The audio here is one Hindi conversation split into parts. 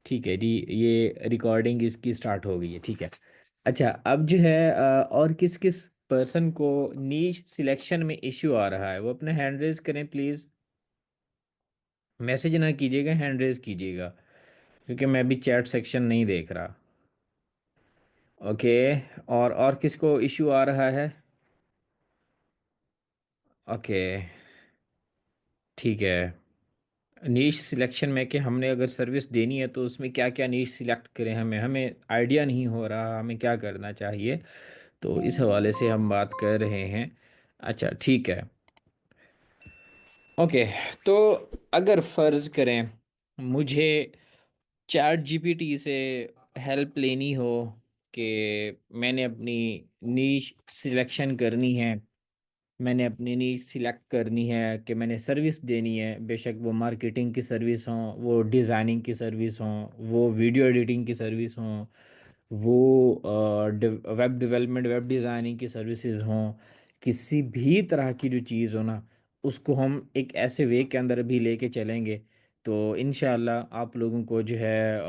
ठीक है जी। ये रिकॉर्डिंग इसकी स्टार्ट हो गई है, ठीक है। अच्छा, अब जो है और किस किस पर्सन को नीश सिलेक्शन में इश्यू आ रहा है वो अपने हैंड रेज करें प्लीज़। मैसेज ना कीजिएगा, हैंड रेज कीजिएगा, क्योंकि मैं अभी चैट सेक्शन नहीं देख रहा। ओके। और किसको इश्यू आ रहा है? ओके, ठीक है। नीश सिलेक्शन में कि हमने अगर सर्विस देनी है तो उसमें क्या क्या नीश सिलेक्ट करें, हमें हमें आइडिया नहीं हो रहा हमें क्या करना चाहिए। तो इस हवाले से हम बात कर रहे हैं। अच्छा, ठीक है। ओके। तो अगर फ़र्ज़ करें मुझे चैट जीपीटी से हेल्प लेनी हो कि मैंने अपनी नीश सिलेक्शन करनी है, मैंने अपनी नीश सिलेक्ट करनी है कि मैंने सर्विस देनी है, बेशक वो मार्केटिंग की सर्विस हो, वो डिज़ाइनिंग की सर्विस हो, वो वीडियो एडिटिंग की सर्विस हो, वो वेब डेवलपमेंट वेब डिज़ाइनिंग की सर्विसेज हों, किसी भी तरह की जो चीज़ हो ना, उसको हम एक ऐसे वे के अंदर भी लेके चलेंगे तो इंशाल्लाह आप लोगों को जो है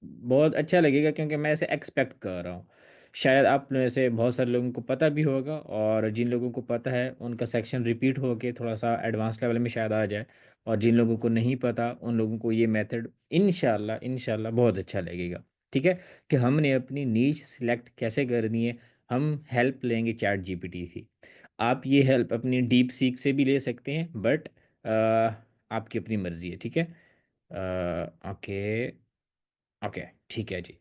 बहुत अच्छा लगेगा, क्योंकि मैं ऐसे एक्सपेक्ट कर रहा हूँ। शायद आप में से बहुत सारे लोगों को पता भी होगा, और जिन लोगों को पता है उनका सेक्शन रिपीट होके थोड़ा सा एडवांस लेवल में शायद आ जाए, और जिन लोगों को नहीं पता उन लोगों को ये मेथड इंशाल्लाह इंशाल्लाह बहुत अच्छा लगेगा। ठीक है, कि हमने अपनी नीश सिलेक्ट कैसे करनी है। हम हेल्प लेंगे चैट जीपीटी की। आप ये हेल्प अपनी डीप सीक से भी ले सकते हैं, बट आपकी अपनी मर्ज़ी है, ठीक है। ओके। ओके, ठीक है जी।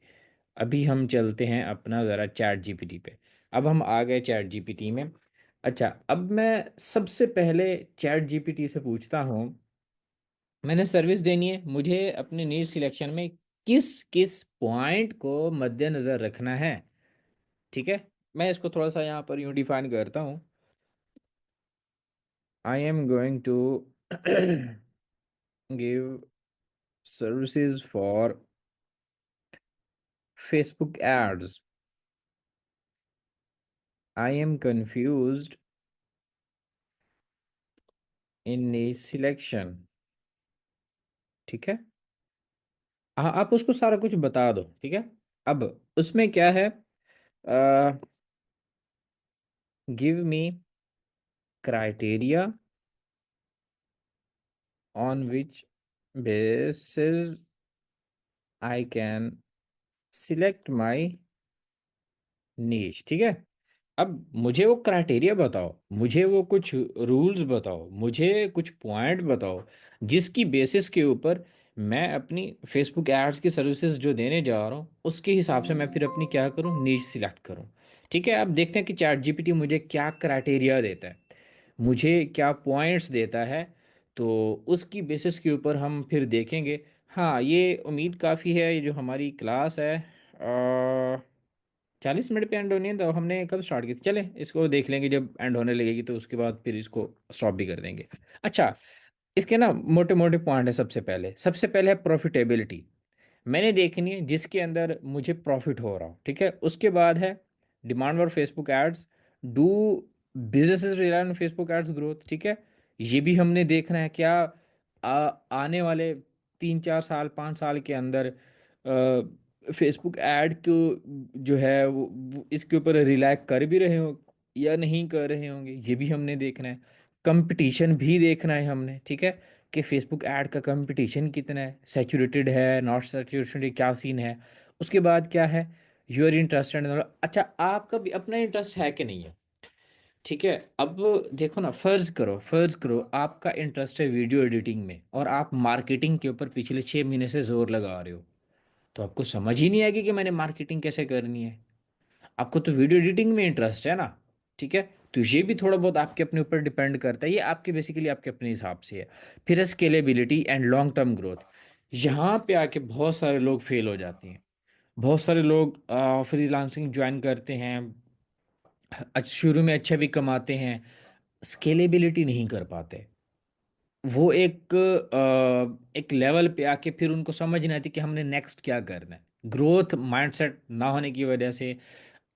अभी हम चलते हैं अपना ज़रा चैट जीपीटी पे। अब हम आ गए चैट जीपीटी में। अच्छा, अब मैं सबसे पहले चैट जीपीटी से पूछता हूँ, मैंने सर्विस देनी है, मुझे अपने नीड सिलेक्शन में किस किस पॉइंट को मद्देनज़र रखना है। ठीक है, मैं इसको थोड़ा सा यहाँ पर यूँ डिफाइन करता हूँ। I am going to give services for Facebook ads. I am confused in need selection. ठीक है। हाँ, आप उसको सारा कुछ बता दो, ठीक है। अब उसमें क्या है, give me criteria on which basis I can select my niche. ठीक है। अब मुझे वो क्राइटेरिया बताओ, मुझे वो कुछ रूल्स बताओ, मुझे कुछ पॉइंट बताओ जिसकी बेसिस के ऊपर मैं अपनी फेसबुक एड्स की सर्विसेज जो देने जा रहा हूँ उसके हिसाब से मैं फिर अपनी क्या करूँ, नीश सिलेक्ट करूँ। ठीक है, अब देखते हैं कि चैट जीपीटी मुझे क्या क्राइटेरिया देता है, मुझे क्या पॉइंट्स देता है। तो उसकी बेसिस के ऊपर हम फिर देखेंगे। हाँ, ये उम्मीद काफ़ी है, ये जो हमारी क्लास है 40 मिनट पे एंड होनी है, तो हमने कब स्टार्ट की थी, चले इसको देख लेंगे जब एंड होने लगेगी तो उसके बाद फिर इसको स्टॉप भी कर देंगे। अच्छा, इसके ना मोटे मोटे पॉइंट है। सबसे पहले है प्रॉफिटेबिलिटी। मैंने देखनी है जिसके अंदर मुझे प्रॉफिट हो रहा हो, ठीक है। उसके बाद है demand for Facebook ads. Do businesses rely on Facebook ads growth, ठीक है। ये भी हमने देखना है क्या आने वाले 3 4 साल 5 साल के अंदर फेसबुक ऐड को जो है वो इसके ऊपर रिलाई कर भी रहे हो या नहीं कर रहे होंगे, ये भी हमने देखना है। कंपटीशन भी देखना है हमने, ठीक है, कि फेसबुक ऐड का कंपटीशन कितना है, सैचुरेटेड है नॉट सैचुरेटेड, क्या सीन है। उसके बाद क्या है, यूर इंटरेस्टेड। अच्छा, आपका भी अपना इंटरेस्ट है कि नहीं है, ठीक है। अब देखो ना, फर्ज करो आपका इंटरेस्ट है वीडियो एडिटिंग में और आप मार्केटिंग के ऊपर पिछले 6 महीने से जोर लगा रहे हो, तो आपको समझ ही नहीं आएगी कि मैंने मार्केटिंग कैसे करनी है। आपको तो वीडियो एडिटिंग में इंटरेस्ट है ना, ठीक है। तो ये भी थोड़ा बहुत आपके अपने ऊपर डिपेंड करता है, ये आपके बेसिकली आपके अपने हिसाब से है। फिर है scalability and long term growth. यहाँ पे आके बहुत सारे लोग फेल हो जाते हैं। बहुत सारे लोग फ्रीलांसिंग ज्वाइन करते हैं, शुरू में अच्छा भी कमाते हैं, स्केलेबिलिटी नहीं कर पाते। वो एक लेवल पे आके फिर उनको समझ नहीं आती कि हमने नेक्स्ट क्या करना है। ग्रोथ माइंडसेट ना होने की वजह से,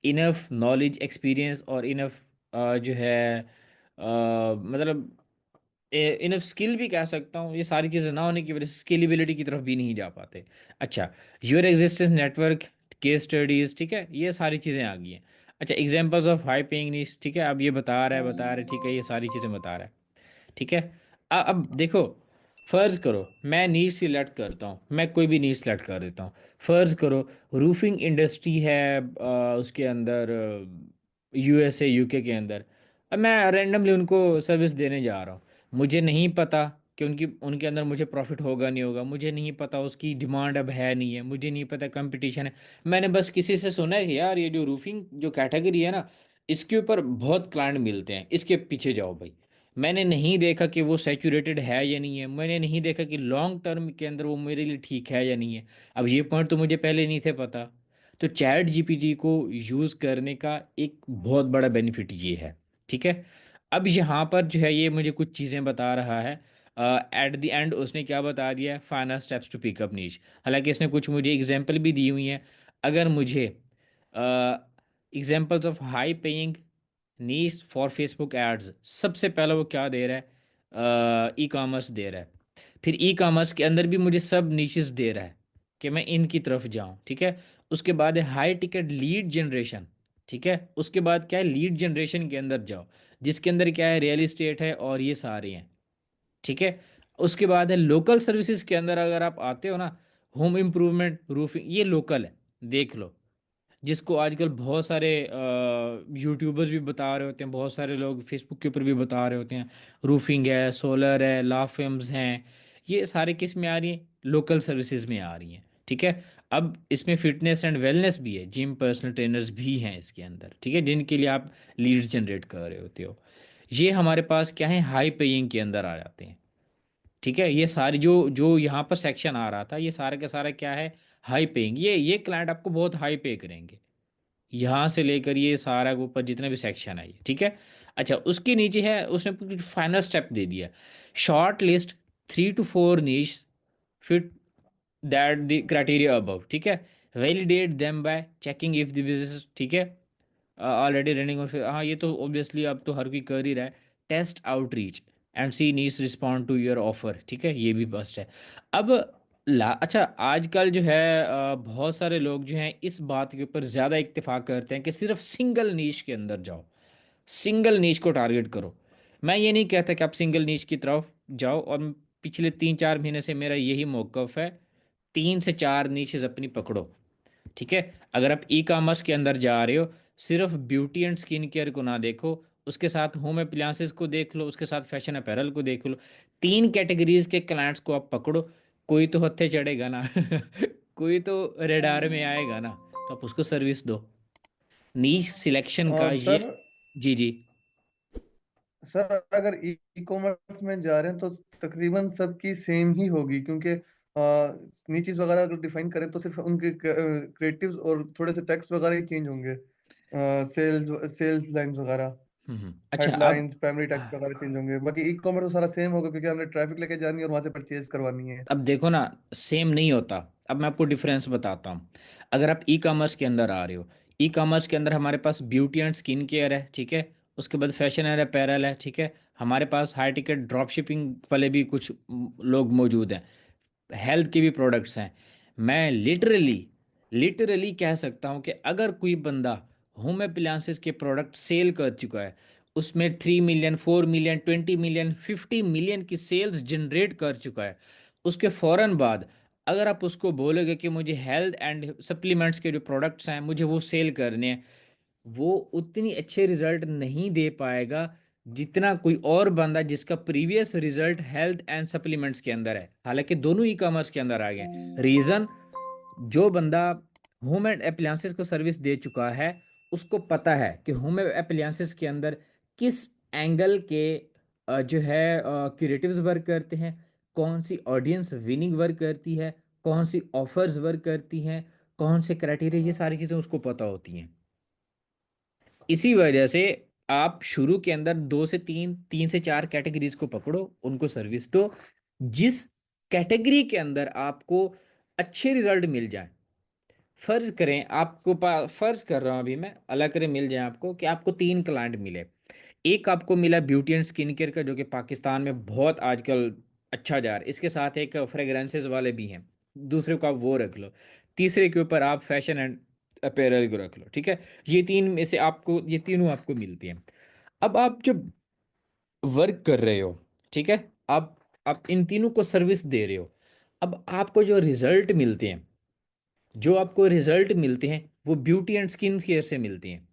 इनफ नॉलेज एक्सपीरियंस और इनफ जो है मतलब इनफ स्किल भी कह सकता हूँ, ये सारी चीज़ें ना होने की वजह से स्केलेबिलिटी की तरफ भी नहीं जा पाते। अच्छा, your existence network, case studies, ठीक है, ये सारी चीज़ें आ गई हैं। अच्छा, examples of high paying needs, ठीक है, अब ये बता रहा है, ठीक है, ये सारी चीज़ें बता रहा है, ठीक है। अब देखो, फर्ज करो मैं नीड सिलेक्ट करता हूँ, मैं कोई भी नीड सिलेक्ट कर देता हूँ। फर्ज करो रूफिंग इंडस्ट्री है उसके अंदर, यूएसए यूके के अंदर। अब मैं रैंडमली उनको सर्विस देने जा रहा हूँ। मुझे नहीं पता कि उनकी उनके अंदर मुझे प्रॉफिट होगा नहीं होगा, मुझे नहीं पता उसकी डिमांड अब है नहीं है, मुझे नहीं पता कंपटीशन है। मैंने बस किसी से सुना है कि यार ये जो रूफिंग जो कैटेगरी है ना, इसके ऊपर बहुत क्लाइंट मिलते हैं, इसके पीछे जाओ भाई। मैंने नहीं देखा कि वो सैचुरेटेड है या नहीं है, मैंने नहीं देखा कि लॉन्ग टर्म के अंदर वो मेरे लिए ठीक है या नहीं है। अब ये पॉइंट तो मुझे पहले नहीं थे पता। तो चैट जीपीटी को यूज़ करने का एक बहुत बड़ा बेनिफिट ये है, ठीक है। अब यहाँ पर जो है ये मुझे कुछ चीज़ें बता रहा है। एट द एंड उसने क्या बता दिया है, फाइनल स्टेप्स टू पिकअप नीच। हालांकि इसने कुछ मुझे एग्जांपल भी दी हुई हैं। अगर मुझे examples of high paying niche for Facebook ads, सबसे पहला वो क्या दे रहा है, ई कॉमर्स दे रहा है। फिर ई कॉमर्स के अंदर भी मुझे सब नीशेस दे रहा है कि मैं इनकी तरफ जाऊं, ठीक है। उसके बाद है हाई टिकट लीड जनरेशन, ठीक है। उसके बाद क्या है, लीड जनरेशन के अंदर जाओ, जिसके अंदर क्या है, रियल इस्टेट है और ये सारे हैं, ठीक है। उसके बाद है लोकल सर्विसेज के अंदर अगर आप आते हो ना, होम इम्प्रूवमेंट रूफिंग, ये लोकल है, देख लो। जिसको आजकल बहुत सारे यूट्यूबर्स भी बता रहे होते हैं, बहुत सारे लोग फेसबुक के ऊपर भी बता रहे होते हैं। रूफिंग है, सोलर है, ला फिल्म्स हैं, ये सारे किस में आ रही हैं, लोकल सर्विसेज में आ रही हैं, ठीक है। अब इसमें फिटनेस एंड वेलनेस भी है, जिम पर्सनल ट्रेनर्स भी हैं इसके अंदर, ठीक है, जिनके लिए आप लीड्स जनरेट कर रहे होते हो। ये हमारे पास क्या है, हाई पेइंग के अंदर आ जाते हैं, ठीक है। ये सारी जो जो यहाँ पर सेक्शन आ रहा था, ये सारा का सारा क्या है, हाई पेइंग। ये क्लाइंट आपको बहुत हाई पे करेंगे, यहाँ से लेकर ये सारा के ऊपर जितने भी सेक्शन है ये, ठीक है। अच्छा, उसके नीचे है, उसने कुछ फाइनल स्टेप दे दिया, short list 3 to 4 niche fit that the criteria above, ठीक है। Validate them by checking if the business, ठीक है, ऑलरेडी रनिंग। और फिर हाँ, ये तो ऑब्वियसली अब तो हर कोई कर ही रहा है। Test outreach and see needs respond to your offer, ठीक है, ये भी बस्ट है। अब अच्छा, आजकल जो है बहुत सारे लोग जो हैं इस बात के ऊपर ज़्यादा इत्तेफाक करते हैं कि सिर्फ सिंगल नीश के अंदर जाओ, सिंगल नीश को टारगेट करो। मैं ये नहीं कहता कि आप सिंगल नीश की तरफ जाओ, और पिछले 3-4 महीने से मेरा यही मौकफ है, 3 से 4 नीशेज अपनी पकड़ो, ठीक है। अगर आप ई कॉमर्स के अंदर जा रहे हो, सिर्फ ब्यूटी एंड स्किन केयर को ना देखो, उसके साथ होम अप्लायंसेस को देख लो, उसके साथ फैशन अपैरल को देख लो। 3 कैटेगरीज के क्लाइंट्स को आप पकड़ो, कोई तो हत्थे चढ़ेगा ना कोई तो रेडार में आएगा ना, तो आप उसको सर्विस दो। नीश सिलेक्शन का ये। सर जी जी। सर अगर ई कॉमर्स में जा रहे हैं तो तकरीबन सबकी सेम ही होगी, क्योंकि नीचेस वगैरह अगर डिफाइन करें तो सिर्फ उनके क्रिएटिव्स और थोड़े से टेक्स्ट वगैरह ही चेंज होंगे। सेल्स लाइंस वगैरह, अच्छा, अब हेडलाइंस, प्राइमरी टेक्स्ट वगैरह चेंज होंगे। बाकी ई कॉमर्स तो सारा सेम होगा, क्योंकि हमने ट्रैफिक लेके जानी है और वहां से परचेज करवानी है। अब देखो ना, सेम नहीं होता। अब मैं आपको डिफरेंस बताता हूँ। अगर आप ई कॉमर्स के अंदर आ रहे हो, ई कॉमर्स के अंदर हमारे पास ब्यूटी एंड स्किन केयर है, ठीक है। उसके बाद फैशन एंड अपैरल है, ठीक है। हमारे पास हाई टिकट ड्रॉप शिपिंग वाले भी कुछ लोग मौजूद हैं, हेल्थ के भी प्रोडक्ट्स हैं। मैं लिटरली लिटरली कह सकता हूँ कि अगर कोई बंदा होम अप्लायंसेस के प्रोडक्ट सेल कर चुका है, उसमें 3 मिलियन, 4 मिलियन, 20 मिलियन, 50 मिलियन की सेल्स जनरेट कर चुका है, उसके फ़ौरन बाद अगर आप उसको बोलोगे कि मुझे हेल्थ एंड सप्लीमेंट्स के जो प्रोडक्ट्स हैं मुझे वो सेल करने हैं, वो उतनी अच्छे रिजल्ट नहीं दे पाएगा जितना कोई और बंदा जिसका previous result health and supplements के अंदर है। हालांकि दोनों ई कॉमर्स के अंदर आ गए हैं। रीज़न, जो बंदा होम एंड अप्लायंसेस को सर्विस दे चुका है, उसको पता है कि होम अप्लायंसेस के अंदर किस एंगल के जो है क्रिएटिव्स वर्क करते हैं, कौन सी ऑडियंस विनिंग वर्क करती है, कौन सी ऑफर्स वर्क करती हैं, कौन से क्राइटेरिया, ये सारी चीज़ें उसको पता होती हैं। इसी वजह से आप शुरू के अंदर 2 से 3, 3 से 4 कैटेगरीज को पकड़ो, उनको सर्विस दो। जिस कैटेगरी के अंदर आपको अच्छे रिजल्ट मिल जाए, फर्ज करें आपको पास, फर्ज कर रहा हूं अभी मैं, अल्लाह करे मिल जाए आपको, कि आपको 3 क्लाइंट मिले। एक आपको मिला ब्यूटी एंड स्किन केयर का, जो कि पाकिस्तान में बहुत आजकल अच्छा जा रहा है। इसके साथ एक फ्रेग्रेंसेस वाले भी हैं, दूसरे को आप वो रख लो। तीसरे के ऊपर आप फैशन एंड अपैरल को रख लो, ठीक है। ये तीन में से आपको, ये तीनों आपको मिलती हैं। अब आप जब वर्क कर रहे हो, ठीक है, आप इन तीनों को सर्विस दे रहे हो। अब आपको जो रिजल्ट मिलते हैं, वो ब्यूटी एंड स्किन केयर से मिलते हैं।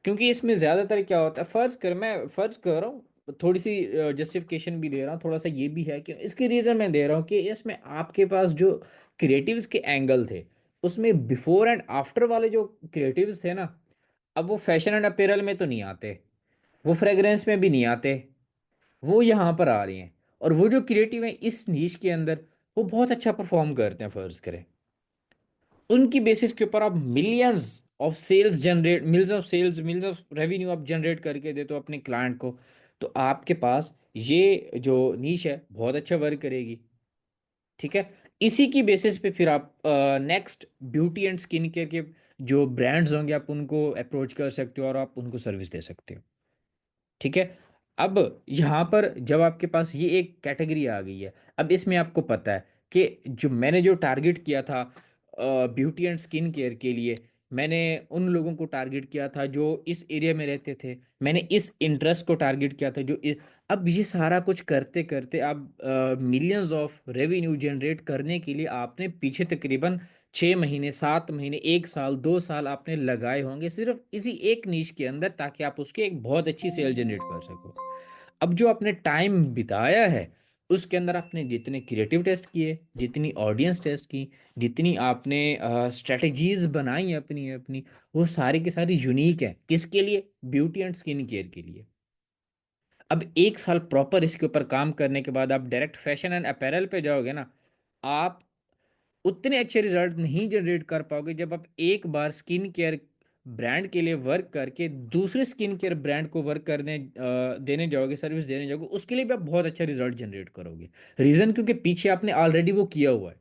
क्योंकि इसमें ज़्यादातर क्या होता है, मैं फर्ज कर रहा हूँ, थोड़ी सी जस्टिफिकेशन भी दे रहा हूँ, थोड़ा सा ये भी है कि इसके रीज़न मैं दे रहा हूँ कि इसमें आपके पास जो क्रिएटिव्स के एंगल थे, उसमें बिफोर एंड आफ्टर वाले जो क्रिएटिव्स थे ना, अब वो फैशन एंड अपीयरल में तो नहीं आते, वो फ्रेग्रेंस में भी नहीं आते, वो यहाँ पर आ रही हैं। और वो जो क्रिएटिव हैं इस नीश के अंदर, वो बहुत अच्छा परफॉर्म करते हैं, फर्ज करें। उनकी बेसिस के ऊपर आप मिलियंस ऑफ रेवेन्यू आप जनरेट करके देते हो अपने क्लाइंट को। तो आपके पास ये जो नीश है बहुत अच्छा वर्क करेगी, ठीक है। इसी की बेसिस पे फिर आप next beauty and skin care के जो ब्रांड्स होंगे, आप उनको अप्रोच कर सकते हो और आप उनको सर्विस दे सकते हो, ठीक है। अब यहाँ पर जब आपके पास ये एक कैटेगरी आ गई है, अब इसमें आपको पता है कि जो मैंने जो टारगेट किया था ब्यूटी एंड स्किन केयर के लिए, मैंने उन लोगों को टारगेट किया था जो इस एरिया में रहते थे, मैंने इस इंटरेस्ट को टारगेट किया था अब ये सारा कुछ करते करते अब मिलियंस ऑफ रेवेन्यू जनरेट करने के लिए आपने पीछे तकरीबन 6 महीने, 7 महीने, 1 साल, 2 साल आपने लगाए होंगे सिर्फ इसी एक नीश के अंदर, ताकि आप उसके एक बहुत अच्छी सेल जनरेट कर सको। अब जो आपने टाइम बिताया है, उसके अंदर आपने जितने क्रिएटिव टेस्ट किए, जितनी ऑडियंस टेस्ट की, जितनी आपने स्ट्रेटजीज बनाई अपनी अपनी, वो सारी की सारी यूनिक है। किसके लिए? ब्यूटी एंड स्किन केयर के लिए। अब 1 साल प्रॉपर इसके ऊपर काम करने के बाद आप डायरेक्ट फैशन एंड अपैरल पे जाओगे ना, आप उतने अच्छे रिजल्ट नहीं जनरेट कर पाओगे जब आप एक बार स्किन केयर ब्रांड के लिए वर्क करके दूसरे स्किन केयर ब्रांड को वर्क करने देने जाओगे, सर्विस देने जाओगे, उसके लिए भी आप बहुत अच्छा रिजल्ट जनरेट करोगे। रीज़न क्योंकि पीछे आपने ऑलरेडी वो किया हुआ है।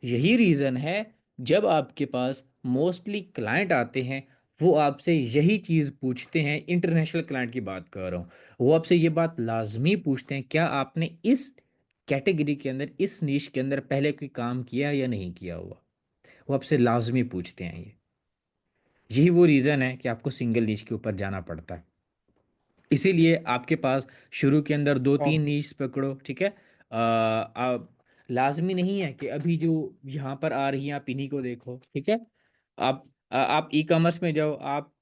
यही रीज़न है, जब आपके पास मोस्टली क्लाइंट आते हैं, वो आपसे यही चीज़ पूछते हैं। इंटरनेशनल क्लाइंट की बात कर रहा हूँ, वो आपसे ये बात लाजमी पूछते हैं, क्या आपने इस कैटेगरी के अंदर, इस नीश के अंदर पहले कोई काम किया या नहीं किया हुआ। वो आपसे लाजमी पूछते हैं ये। यही वो रीज़न है कि आपको सिंगल नीश के ऊपर जाना पड़ता है। इसीलिए आपके पास शुरू के अंदर दो हाँ तीन नीश पकड़ो, ठीक है। आप लाजमी नहीं है कि अभी जो यहाँ पर आ रही हैं आप इन्हीं को देखो, ठीक है। आप ई कॉमर्स में जाओ आप।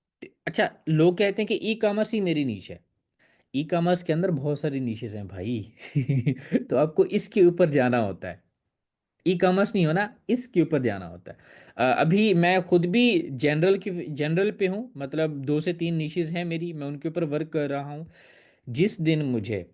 अच्छा, लोग कहते हैं कि ई कॉमर्स ही मेरी नीश है। ई कॉमर्स के अंदर बहुत सारी नीशेस हैं भाई। तो आपको इसके ऊपर जाना होता है। ई कॉमर्स नहीं होना, इसके ऊपर जाना होता है। अभी मैं खुद भी जनरल पे हूँ, मतलब 2 से 3 निशेज हैं मेरी, मैं उनके ऊपर वर्क कर रहा हूँ। जिस दिन मुझे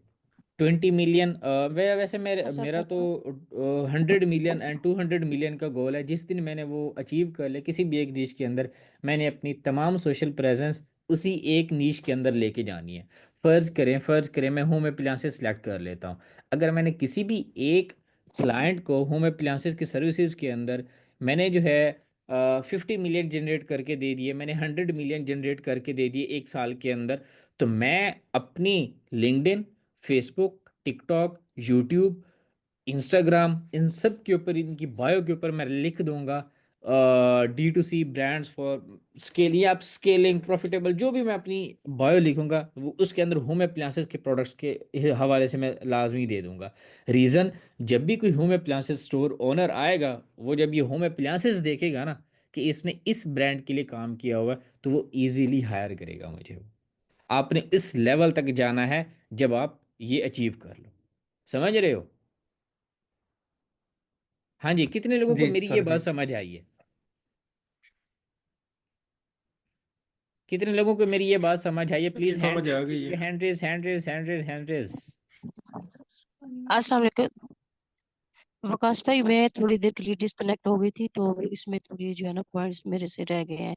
20 मिलियन, वैसे ऐसा मेरा तो करता हूँ। 100 मिलियन एंड 200 मिलियन का गोल है। जिस दिन मैंने वो अचीव कर लिया किसी भी एक नीश के अंदर, मैंने अपनी तमाम सोशल प्रेजेंस उसी एक नीश के अंदर लेके जानी है। फ़र्ज़ करें मैं होम अप्लायंसेस सेलेक्ट कर लेता हूँ। अगर मैंने किसी भी एक क्लाइंट को होम अप्लायंसेस की सर्विसेज के अंदर मैंने जो है 50 मिलियन जनरेट करके दे दिए, मैंने 100 मिलियन जनरेट करके दे दिए 1 साल के अंदर, तो मैं अपनी LinkedIn, Facebook, TikTok, YouTube, Instagram, इन सब के ऊपर, इनकी बायो के ऊपर मैं लिख दूंगा D2C ब्रांड्स फॉर स्केल, या आप स्केलिंग प्रॉफिटेबल, जो भी मैं अपनी बायो लिखूंगा वो उसके अंदर होम अप्लायंसेस के प्रोडक्ट्स के हवाले से मैं लाजमी दे दूंगा। रीज़न, जब भी कोई होम अप्लायंसेस स्टोर ओनर आएगा, वो जब ये होम अप्लायंसेस देखेगा ना कि इसने इस ब्रांड के लिए काम किया हुआ है, तो वो इजीली हायर करेगा मुझे। आपने इस लेवल तक जाना है जब आप ये अचीव कर लो। समझ रहे हो? हाँ जी, कितने लोगों को जी मेरी ये सर बात जी। समझ आई है? कितने लोगों को मेरी ये बात समझ आई है? जी प्लीज हैंड समझ आ रेस गई कीजिए, है। Hand raise, hand raise, hand raise, hand raise. अस्सलाम वालेकुम वकास भाई, मैं थोड़ी देर के लिए डिस्कनेक्ट हो गई थी, तो इसमें थोड़ी जो है ना पॉइंट्स मेरे से रह गए हैं।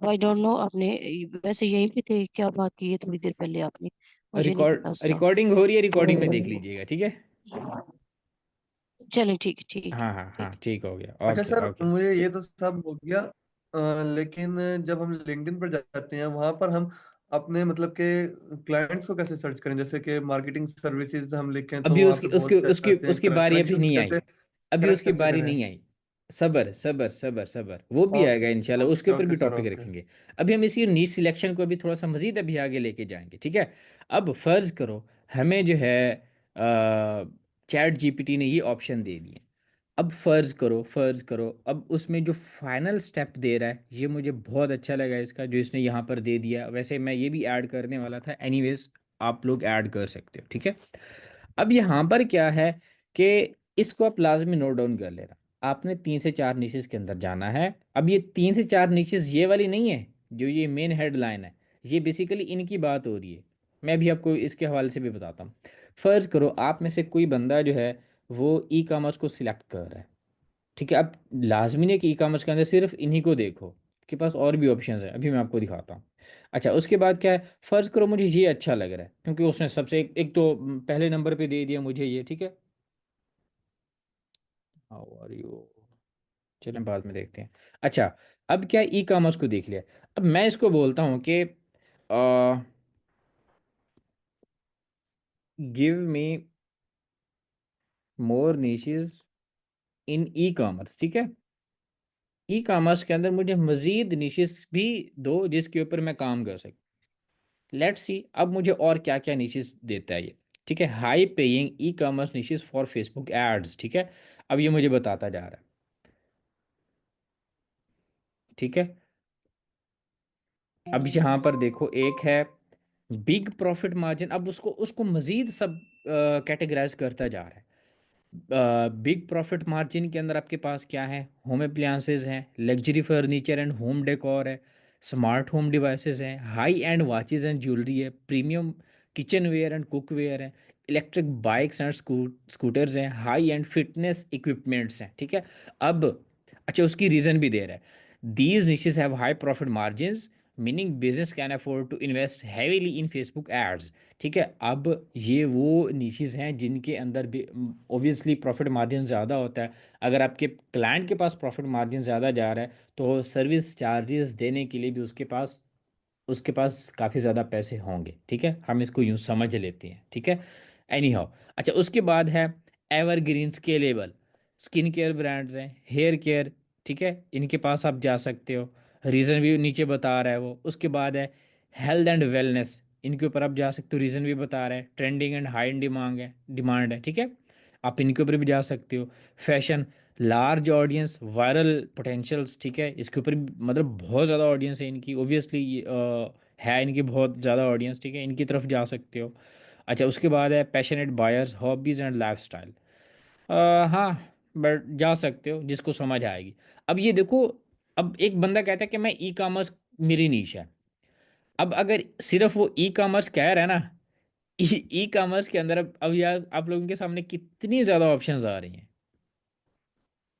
आई डोंट नो, आपने वैसे यहीं पे थे क्या? बात की है थोड़ी देर पहले आपने, मुझे नहीं रिकॉर्ड पता उसका। रिकॉर्डिंग हो रही है, रिकॉर्डिंग में देख तो लीजिएगा, ठीक है। चलें, ठीक है, ठीक है, हाँ हाँ हाँ, ठीक ठीक हो गया, अच्छा ओके सर, ओके। मुझे ये तो सब हो गया। लेकिन जब हम लिंक्डइन पर जाते हैं वहां पर हम अपने मतलब के क्लाइंट्स को कैसे सर्च करें? जैसे कि मार्केटिंग सर्विसेज हम लिखें तो अभी वहाँ उसकी पे उसकी बहुत से उसकी आते हैं। उसकी बारी अभी कनेक्शंस नहीं आई। कैसे अभी कनेक्ट उसकी कैसे बारी करें? नहीं आई। सबर सबर सबर सबर, वो भी ओके, आएगा इंशाल्लाह, उसके ओके, ऊपर ओके भी सर, टॉपिक ओके। रखेंगे। अभी हम इसी नीच सिलेक्शन को अभी थोड़ा सा मजीद अभी आगे लेके जाएंगे, ठीक है। अब फर्ज करो हमें जो है चैट जीपीटी ने ये ऑप्शन दे दिए। अब फर्ज करो अब उसमें जो फाइनल स्टेप दे रहा है ये मुझे बहुत अच्छा लगा इसका, जो इसने यहाँ पर दे दिया। वैसे मैं ये भी ऐड करने वाला था, एनीवेज आप लोग ऐड कर सकते हो, ठीक है। अब यहाँ पर क्या है कि इसको आप लाजमी नोट डाउन कर लेना। आपने 3 से 4 निशेस के अंदर जाना है। अब ये 3 से 4 निशेस ये वाली नहीं है जो ये मेन हेडलाइन है, ये बेसिकली इनकी बात हो रही है। मैं भी आपको इसके हवाले से भी बताता हूँ। फर्ज करो आप में से कोई बंदा जो है वो ई कॉमर्स को सिलेक्ट कर रहा है, ठीक है। अब लाजमी नहीं कि ई कॉमर्स के अंदर सिर्फ इन्हीं को देखो, के पास और भी ऑप्शंस है, अभी मैं आपको दिखाता हूँ। अच्छा, उसके बाद क्या है, फर्ज करो मुझे ये अच्छा लग रहा है क्योंकि उसने सबसे एक तो पहले नंबर पे दे दिया मुझे ये, ठीक है। हाउ आर यू, चलें बाद में देखते हैं। अच्छा, अब क्या ई कॉमर्स को देख लिया। अब मैं इसको बोलता हूँ कि गिव मी मोर निशेस इन ई कॉमर्स, ठीक है। ई कॉमर्स के अंदर मुझे मजीद निशेस भी दो जिसके ऊपर मैं काम कर सकूँ। लेट्स सी अब मुझे और क्या क्या निशेस देता है ये, ठीक है। High paying e commerce niches for Facebook ads, ठीक है। अब ये मुझे बताता जा रहा है, ठीक है। अब यहाँ पर देखो एक है बिग प्रॉफिट मार्जिन। अब उसको उसको मजीद सब कैटेगराइज करता जा रहा है। बिग प्रॉफिट मार्जिन के अंदर आपके पास क्या है, होम अप्लायंसेज हैं, luxury furniture and home decor है, स्मार्ट होम डिवाइसेस हैं, high end watches and jewellery है, premium kitchenware and cookware है, इलेक्ट्रिक बाइक्स एंड स्कूटर्स हैं, हाई एंड फिटनेस इक्विपमेंट्स हैं, ठीक है। अब अच्छा, उसकी रीज़न भी दे रहा है, these niches have high profit margins meaning business can afford to invest heavily in Facebook ads, ठीक है। अब ये वो निशेस हैं जिनके अंदर भी ऑब्वियसली प्रॉफिट मार्जिन ज़्यादा होता है। अगर आपके क्लाइंट के पास प्रॉफिट मार्जिन ज़्यादा जा रहा है तो सर्विस चार्जेस देने के लिए भी उसके पास काफ़ी ज़्यादा पैसे होंगे, ठीक है। हम इसको यूँ समझ लेते हैं, ठीक है। एनी हाउ, अच्छा उसके बाद है evergreen scalable skin care brands हैं, हेयर केयर, ठीक है, इनके पास आप जा सकते हो। रीज़न भी नीचे बता रहा है वो। उसके बाद है हेल्थ एंड वेलनेस, इनके ऊपर आप जा सकते हो, रीज़न भी बता रहा है। ट्रेंडिंग एंड हाई डिमांड है, ठीक है, आप इनके ऊपर भी जा सकते हो। Fashion, large audience, viral potentials, ठीक है, इसके ऊपर भी मतलब बहुत ज़्यादा ऑडियंस है इनकी, ओबियसली है इनकी बहुत ज़्यादा ऑडियंस, ठीक है, इनकी तरफ जा सकते हो। अच्छा, उसके बाद है passionate buyers, hobbies and lifestyle. हाँ, बट जा सकते हो जिसको समझ आएगी। अब ये देखो, अब एक बंदा कहता है कि मैं ई कॉमर्स मेरी नीश है। अब अगर सिर्फ वो ई कॉमर्स कह रहा है ना, ई कॉमर्स के अंदर अब यार आप लोगों के सामने कितनी ज़्यादा ऑप्शंस आ रही हैं।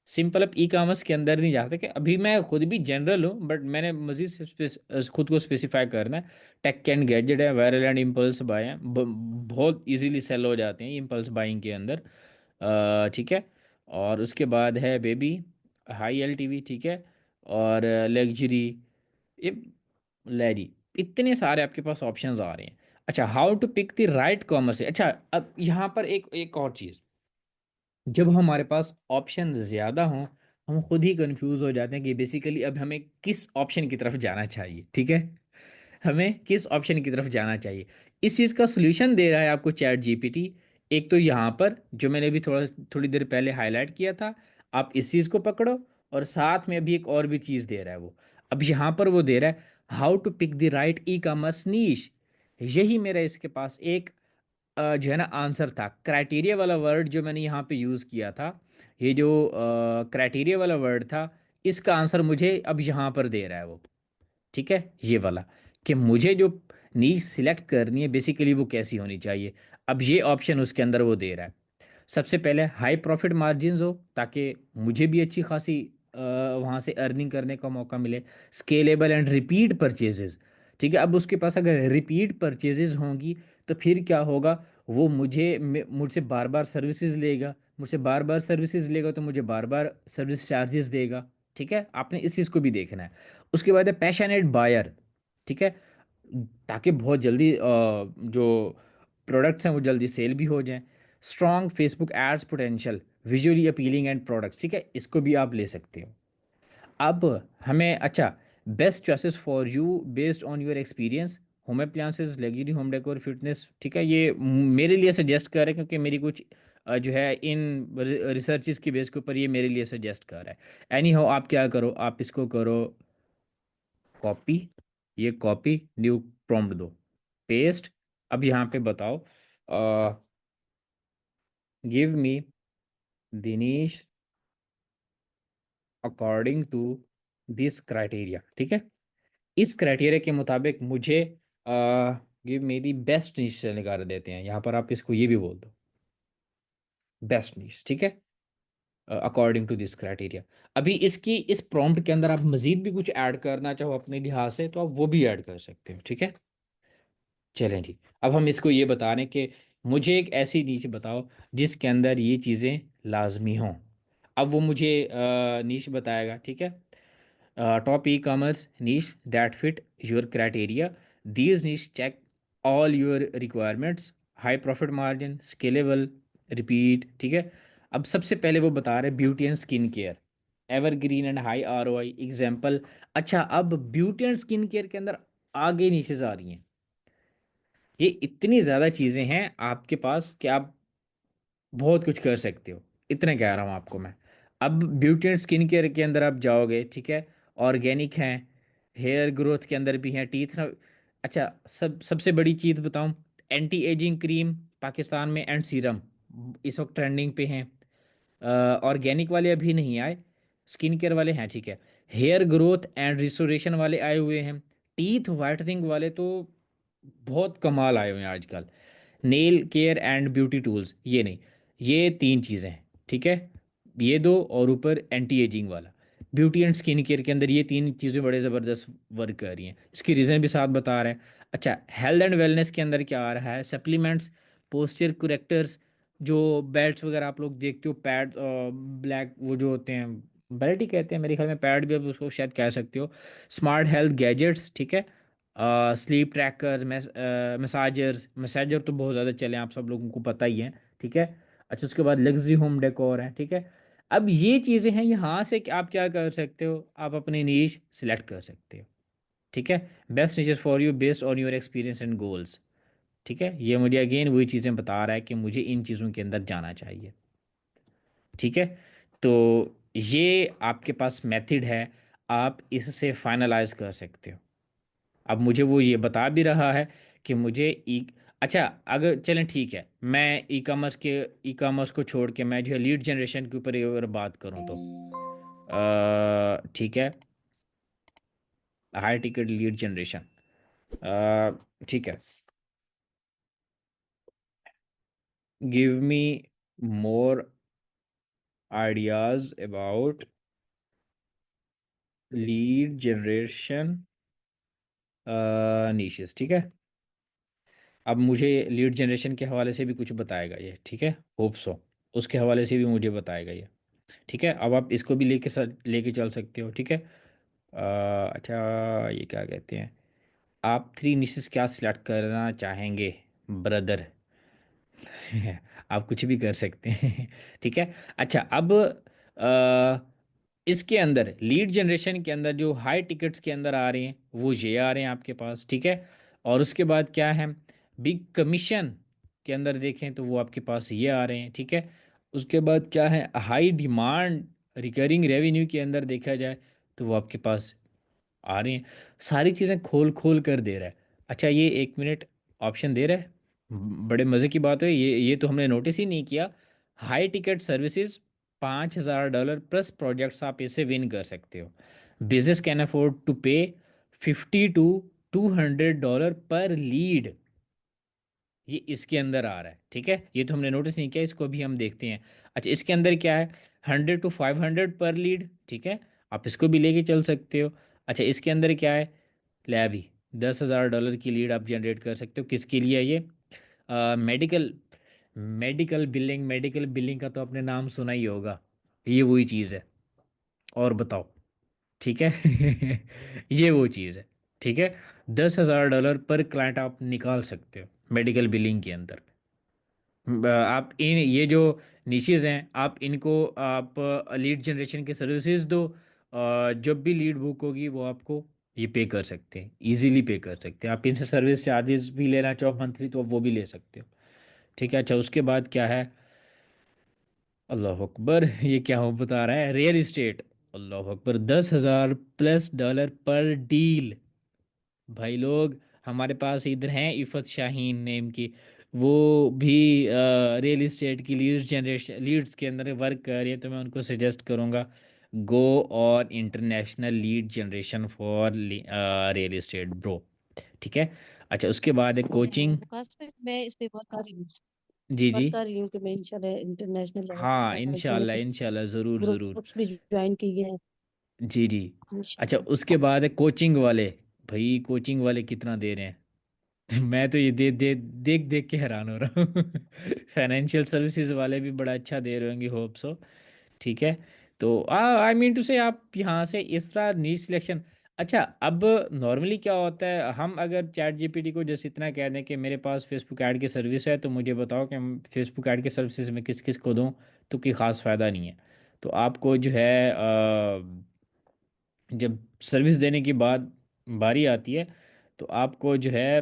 सिंपल अब ई कॉमर्स के अंदर नहीं जाते कि अभी मैं खुद भी जनरल हूँ, बट मैंने मजीद से खुद को स्पेसिफाई करना है। टेक एंड गैजेट है, वायरल एंड इम्पल्स बाय हैं, बहुत इजीली सेल हो जाते हैं इम्पल्स बाइंग के अंदर, ठीक है। और उसके बाद है बेबी, हाई एलटीवी, ठीक है, और लग्जरी, ये लैरी, इतने सारे आपके पास ऑप्शंस आ रहे हैं। अच्छा, how to pick the right commerce, अच्छा अब यहाँ पर एक एक और चीज़, जब हमारे पास ऑप्शन ज़्यादा हों हम खुद ही कंफ्यूज हो जाते हैं कि बेसिकली अब हमें किस ऑप्शन की तरफ जाना चाहिए, ठीक है। हमें किस ऑप्शन की तरफ जाना चाहिए, इस चीज़ का सोल्यूशन दे रहा है आपको चैट जीपीटी। एक तो यहाँ पर जो मैंने भी थोड़ी देर पहले हाईलाइट किया था, आप इस चीज़ को पकड़ो, और साथ में अभी एक और भी चीज़ दे रहा है वो। अब यहाँ पर वो दे रहा है how to pick the right e commerce niche. यही मेरा इसके पास एक जो है ना आंसर था। क्राइटेरिया वाला वर्ड जो मैंने यहाँ पे यूज़ किया था, ये जो क्राइटेरिया वाला वर्ड था, इसका आंसर मुझे अब यहाँ पर दे रहा है वो, ठीक है, ये वाला, कि मुझे जो नीज सिलेक्ट करनी है बेसिकली वो कैसी होनी चाहिए। अब ये ऑप्शन उसके अंदर वो दे रहा है। सबसे पहले हाई प्रॉफिट मार्जिन्स हो ताकि मुझे भी अच्छी खासी वहाँ से अर्निंग करने का मौका मिले। स्केलेबल एंड रिपीट परचेजेस, ठीक है। अब उसके पास अगर रिपीट परचेजेस होंगी तो फिर क्या होगा, वो मुझसे बार बार सर्विसेज लेगा, मुझसे बार बार सर्विसेज लेगा तो मुझे बार बार सर्विस चार्जेस देगा, ठीक है। आपने इस चीज़ को भी देखना है। उसके बाद है पैशनेट बायर, ठीक है। ताकि बहुत जल्दी जो प्रोडक्ट्स हैं वो जल्दी सेल भी हो जाएं। Strong Facebook ads potential, visually appealing and products, ठीक है, इसको भी आप ले सकते हो। अब हमें, अच्छा, best choices for you based on your experience, home appliances, luxury home decor, fitness, ठीक है, ये मेरे लिए सजेस्ट कर रहे हैं क्योंकि मेरी कुछ जो है इन रिसर्चेस की बेस के ऊपर ये मेरे लिए सजेस्ट कर रहा है। एनी हाउ, आप क्या करो, आप इसको करो कॉपी, ये कॉपी, न्यू प्रॉम्प्ट दो, पेस्ट। अब यहाँ पे बताओ, give me Dinesh according to this criteria, ठीक है, इस क्राइटेरिया के मुताबिक मुझे गिव मे दी बेस्ट नीश निकाल देते हैं। यहाँ पर आप इसको ये भी बोल दो, बेस्ट नीश, ठीक है, अकॉर्डिंग टू दिस क्राइटेरिया। अभी इसकी इस प्रॉम्प्ट के अंदर आप मजीद भी कुछ ऐड करना चाहो अपने लिहाज से तो आप वो भी ऐड कर सकते हो, ठीक है। चलें जी, अब हम इसको ये बता रहे हैं कि मुझे एक ऐसी नीच बताओ जिसके अंदर ये चीज़ें लाजमी हों। अब वो मुझे नीच बताएगा, ठीक है। Top e-commerce niche that fit your criteria. These niche check all your requirements. High profit margin, scalable, repeat, ठीक है। अब सबसे पहले वो बता रहे beauty and skin care, evergreen and high ROI example. अच्छा, अब ब्यूटी एंड स्किन केयर के अंदर आगे नीचेज आ रही हैं। ये इतनी ज़्यादा चीज़ें हैं आपके पास कि आप बहुत कुछ कर सकते हो, इतने कह रहा हूँ आपको मैं। अब ब्यूटी एंड स्किन केयर के अंदर आप जाओगे, ठीक है, ऑर्गेनिक हैं, हेयर ग्रोथ के अंदर भी हैं, टीथ। अच्छा, सबसे बड़ी चीज़ बताऊँ, एंटी एजिंग क्रीम पाकिस्तान में एंड सीरम इस वक्त ट्रेंडिंग पे हैं। ऑर्गेनिक वाले अभी नहीं आए, स्किन केयर वाले हैं, ठीक है। हेयर ग्रोथ एंड रिस्टोरेशन वाले आए हुए हैं। टीथ वाइटनिंग वाले तो बहुत कमाल आए हुए हैं आजकल। Nail care and beauty tools, ये नहीं, ये तीन चीज़ें हैं, ठीक है, ये दो और ऊपर एंटी एजिंग वाला। ब्यूटी एंड स्किन केयर के अंदर ये तीन चीज़ें बड़े ज़बरदस्त वर्क कर रही हैं, इसकी रीज़न भी साथ बता रहे हैं। अच्छा, हेल्थ एंड वेलनेस के अंदर क्या आ रहा है, सप्लीमेंट्स, पोस्चर करेक्टर्स, जो बेल्ट्स वगैरह आप लोग देखते हो, पैड ब्लैक वो जो होते हैं, बेल्ट ही कहते हैं मेरे ख्याल में, पैड भी अब उसको शायद कह सकते हो। स्मार्ट हेल्थ गैजेट्स, ठीक है, स्लीप ट्रैकर, मसाजर्स, मसाजर तो बहुत ज़्यादा चले हैं, आप सब लोगों को पता ही है, ठीक है। अच्छा, उसके बाद लग्जरी होम डेकोर है, ठीक है। अब ये चीज़ें हैं, यहाँ से आप क्या कर सकते हो, आप अपनी नीश सिलेक्ट कर सकते हो, ठीक है। Best niches for you based on your experience and goals, ठीक है। ये मुझे अगेन वही चीज़ें बता रहा है कि मुझे इन चीज़ों के अंदर जाना चाहिए, ठीक है। तो ये आपके पास मेथड है, आप इससे फाइनलाइज कर सकते हो। अब मुझे वो ये बता भी रहा है कि मुझे ई, अच्छा, अगर चलें ठीक है, मैं ई कॉमर्स को छोड़ के मैं जो है लीड जनरेशन के ऊपर अगर बात करूं तो ठीक है, हाई टिकट लीड जनरेशन, ठीक है, give me more ideas about lead generation niches, ठीक है। अब मुझे लीड जनरेशन के हवाले से भी कुछ बताएगा ये, ठीक है, होप सो, उसके हवाले से भी मुझे बताएगा ये, ठीक है। अब आप इसको भी लेके चल सकते हो, ठीक है। अच्छा, ये क्या कहते हैं, आप थ्री निशेस क्या सिलेक्ट करना चाहेंगे ब्रदर? आप कुछ भी कर सकते हैं, ठीक है। अच्छा, अब इसके अंदर लीड जनरेशन के अंदर जो हाई टिकट्स के अंदर आ रहे हैं वो ये आ रहे हैं आपके पास, ठीक है। और उसके बाद क्या है, बिग कमीशन के अंदर देखें तो वो आपके पास ये आ रहे हैं, ठीक है। उसके बाद क्या है, हाई डिमांड रिकरिंग रेवेन्यू के अंदर देखा जाए तो वो आपके पास आ रही हैं। सारी चीज़ें खोल खोल कर दे रहा है। अच्छा, ये 1 मिनट ऑप्शन दे रहा है, बड़े मज़े की बात है, ये तो हमने नोटिस ही नहीं किया। High ticket services, $5,000 plus projects आप इससे विन कर सकते हो। बिजनेस कैन अफोर्ड टू पे $50 to $200 पर लीड, ये इसके अंदर आ रहा है, ठीक है। ये तो हमने नोटिस नहीं किया, इसको भी हम देखते हैं। अच्छा, इसके अंदर क्या है, 100 to 500 पर लीड, ठीक है, आप इसको भी लेके चल सकते हो। अच्छा, इसके अंदर क्या है, लैब ही, $10,000 की लीड आप जनरेट कर सकते हो, किसके लिए है ये, मेडिकल, मेडिकल बिलिंग का तो आपने नाम सुना ही होगा, ये वही चीज़ है। और बताओ, ठीक है। ये वो चीज़ है, ठीक है, $10,000 पर क्लाइंट आप निकाल सकते हो मेडिकल बिलिंग के अंदर। आप इन ये जो निशेज हैं, आप इनको आप लीड जनरेशन के सर्विसेज दो, जब भी लीड बुक होगी वो आपको ये पे कर सकते हैं, इजीली पे कर सकते हैं। आप इनसे सर्विस चार्जेस भी लेना चाहो मंथली तो वो भी ले सकते हो। ठीक है, अच्छा उसके बाद क्या है, अल्लाह अकबर ये क्या हो बता रहा है, रियल इस्टेट, अल्लाह अकबर, $10,000+ पर डील। भाई लोग, हमारे पास इधर हैं इफ़त शाहीन नेम की, वो भी रियल इस्टेट की लीड जनरेशन लीड्स के अंदर वर्क कर रही है, तो मैं उनको सजेस्ट करूँगा, गो और international lead generation for real estate bro. ठीक है, अच्छा उसके बाद है कोचिंग। विकास भाई, मैं इस पे जी जी, वर्क कर रही हूँ कि मैं इंशाल्लाह इंटरनेशनल लेवल हाँ पे इसमें इंशाल्लाह कुछ इंशाल्लाह, ज़रूर ज़रूर। ग्रुप्स भी ज्वाइन किए हैं जी जी, अच्छा इंशाल्लाह। उसके बाद है कोचिंग वाले। भाई कोचिंग वाले कितना दे रहे हैं मैं तो ये देख देख के हैरान हो रहा हूँ फाइनेंशियल सर्विसेज वाले भी बड़ा अच्छा दे रहे होंगे, होप सो। ठीक है, तो आई मीन टू से आप यहाँ से इस तरह नीड सिलेक्शन। अच्छा, अब नॉर्मली क्या होता है, हम अगर चैट जीपीटी को जैसे इतना कह दें कि मेरे पास फेसबुक ऐड की सर्विस है, तो मुझे बताओ कि हम फेसबुक ऐड की सर्विसेज में किस किस को दूँ, तो कोई ख़ास फ़ायदा नहीं है। तो आपको जो है जब सर्विस देने की बात बारी आती है, तो आपको जो है